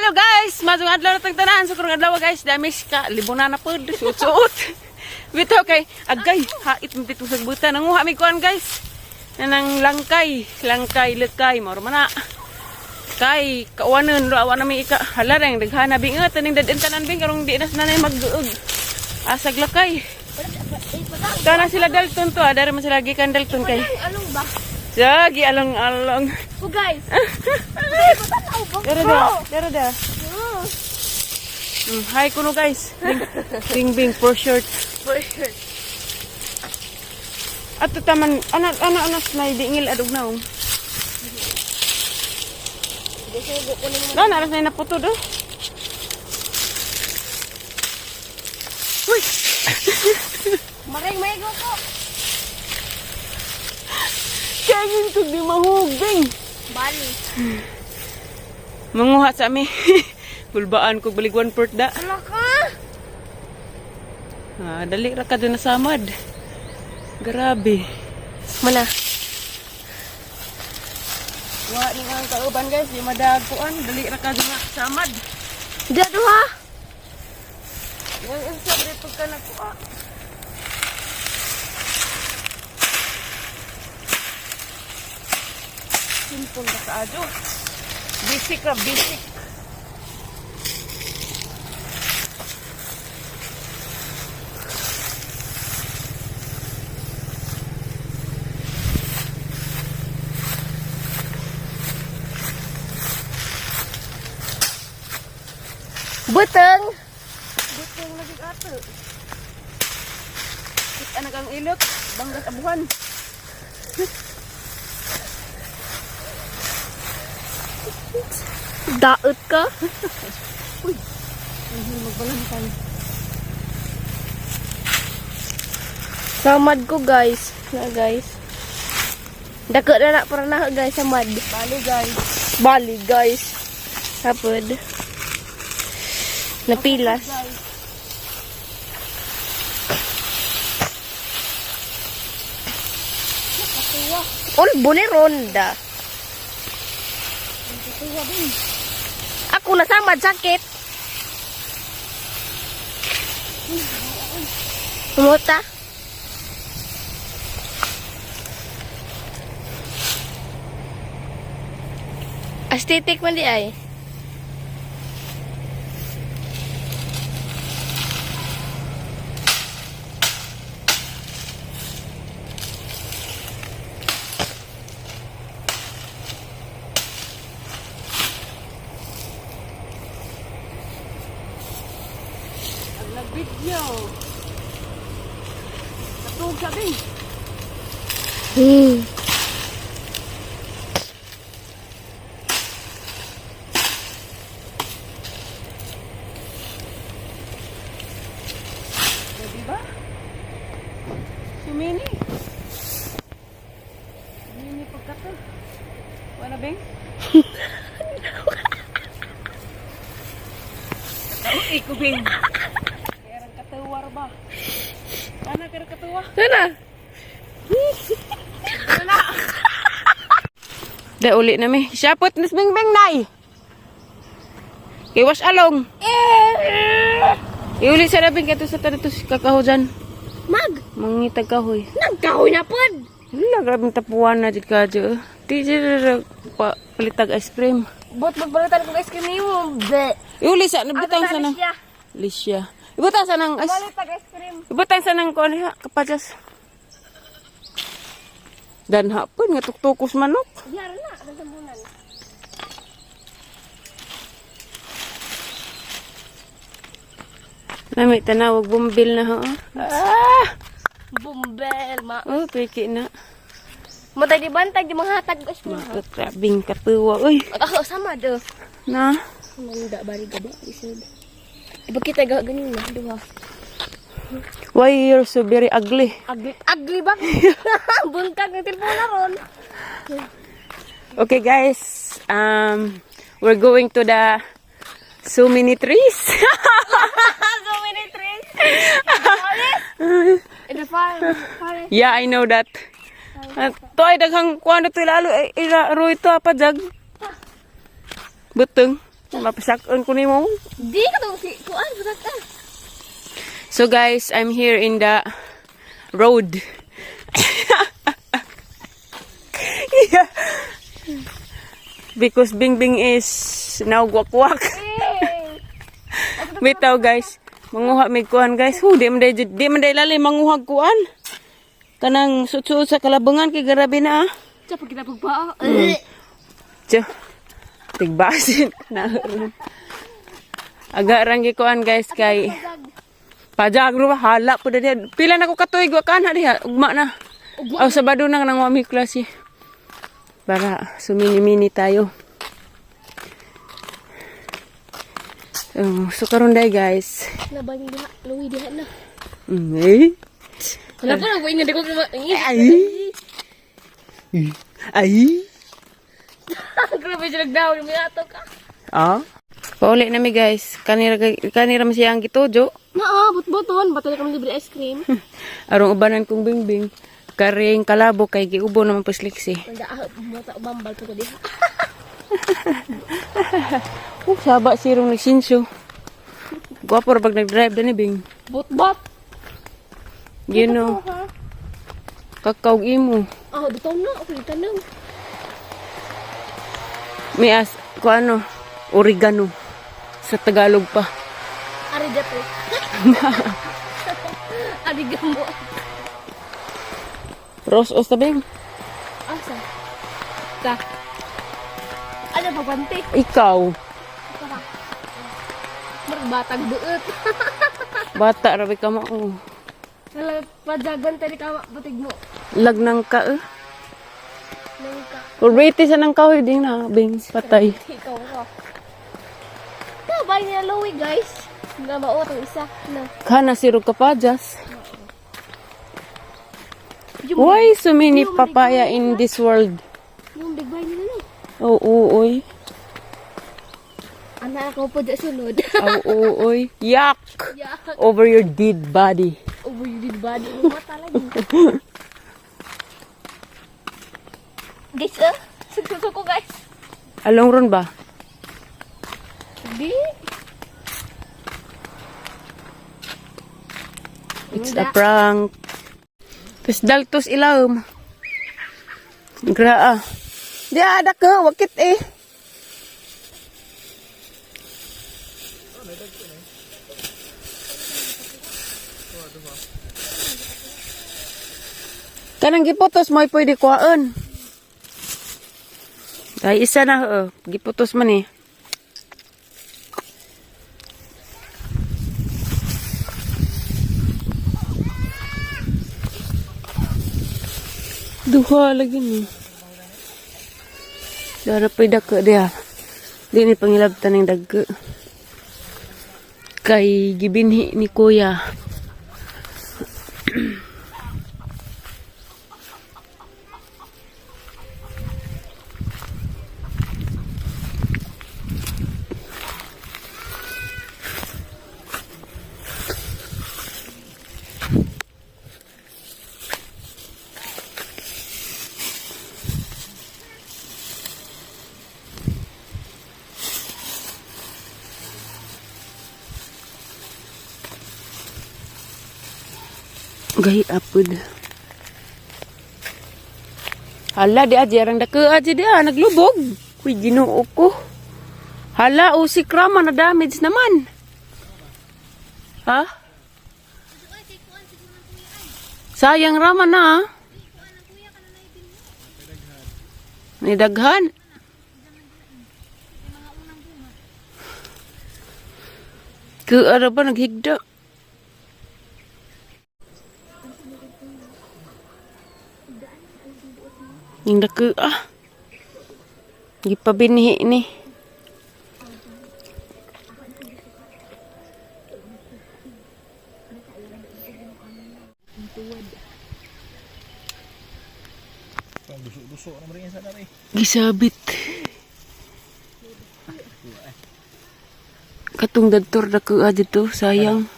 Hello guys, mazung adlaw natang tanan sa kurang adlaw guys, damis ka libuna na pod suot. Bitaw kay agay hait mo dito sa buta nanguha mi kuan guys. Nanang langkay lekay mao man na. Kay kawanon ro awan na mi ika halareng daghana bingat ning daden tanan bing karong di nas nanay magduog. Asag lakay. Kana sila Dalton to, adara man sila gikan Dalton kay. Along ba? Jagi along-along. Oh guys. Dara da. Hi kuno guys. Bing for short. For sure. Ato taman anak na dingil adug naong. Na naras na naputo do. Uy. Maring may ko. Kagin ko di mahuging. Bali. Manguha sa mi. Bulbaan ko balik 1 port da. Ano ka? Dali ra ka doon na samad. Grabe. Mana? Wa ning ang kauban guys, di madagkuan, dali ra ka doon na samad. Dado ha? Yung isa dito ka na kuha. Simple na kaado. Basic ra, basic. Buteng. Butong lagi ato. Kita anak ang ilok, banggas abuhan. Daot ka? Uy, magbalantay. Samad ko guys. Na guys. Dako na na para na guys samad. Bali guys. Bali guys. Hapod. Napilas. Ulbo ni ronda. Ako nasamad sakit. Umuta. Aesthetic man di ay. Nag-video. Natug sabi. Diba? Sumini. Sumini pagkato. Wala beng? Iko beng. Katuwar ba? Ana kira katuwa? Sana. Ana. Da uli na mi. Syapot nis bing bing nay. Kiwas along. Iuli sa labing kato sa tanatos kakahujan. Mangitag kahoy. Nagkahoy na pod. Wala grabing tapuan na jud ka jo. Di jud palitag ice cream. Bot magbalatan kong ice cream niyo. Be. Iuli sa nabutang sa nang Lisya. Ibutang sa nang Balitag ice cream. ibutang sa nang kuan ha kapajas. Dan hapon nga tuktukos manok. Yara na, ang sambunan. Nami tanawag bumbil na ho. Bumbel, ma. Oh, peki na. Matay di bantag di manghatag ice cream. Grabing katuwa. Uy, Ako sama do. na. Manda bari gaba isod. Iba kita ganun na, duha. Why you're so very ugly? Ugly ba? Buntag ng telepono na ron. Okay guys, we're going to the so many trees. So many trees. In the fire. Yeah, I know that. To ay daghang kuano to lalo iro ito apa jag. Buteng. Mapasakon ko nimo. Di ka to kuan budak ka. So guys, I'm here in the road. Yeah. Because Bingbing is now gwak-gwak. Bitaw guys, manguha mig kuan guys. Di man day lalim manguhag kuan. Kanang sutsuot sa kalabungan kay garabi na. Tsaka kita pagpaa. Tiyo. Tigbasin na. Aga rangi kuan guys kay pajag ro hala pud dia. Pila na ko katuig wa kana diha. Ugma na. Aw Sabado na nang wami klase. Para sumini-mini tayo. So karon day guys. Nabang diha, luwi diha na. Eh. Wala pa nang ingat ko kuma. Ay. Grabe siya nagdaw ni ato ka. Ah. Pauli na mi guys. Kanira man siya ang gitujo. Naa, but-buton, batay kami libre ice cream. Arong ubanan kong Bingbing. Karing kalabo kay giubo naman pusliksi. Nanda mata bambal ko diha. Saba sirong nagsinso. Gwapo ra pag nag-drive dani Bing. Bot-bot. You know. Kakao imo. Ah, dito na, okay tanong. Mias ko ano, oregano sa Tagalog pa. Arigato. Arigamo. Rose o Bing. Asa? Ka. Ano pa bante? Ikaw, Marbatag buot. bata rabi ka mo. Wala pajagan tadi ka batig mo. Lagnang ka eh. Nangka. Already sa nang kahoy din na Bing patay. Ikaw ko. Tabay niya Louie guys. Nga maot ang isa na. Kana sirog ka pa Jas. Why so many papaya in this world? Yung big bite nila no. Oo, oy. Anak ko po dyan sunod. Oo, oy. Yuck! Yak. Over your dead body. Over you did body. Yung mata lagi. Guys, sususo ko guys. Along ron ba? Di. It's a prank. Tapos daltos ilawom. Graa. Di ada ka, wakit eh. Kanang giputos mo pwede kuhaan. Ay isa na giputos man eh. Duha lagi ni. Dara pay dako dia. Di ni pangilabtan ng dagko. Kay gibinhi ni kuya. Gahi apod. Hala, di aja orang dake aja dia naglubog. Uy, ginoo ko. Hala, si krama na damage naman. Ha? Sayang rama na. May daghan. Ano ba naghigda? Yung dako gipabinhi ni. Gisabit. Katong dagtor dako aja to, sayang.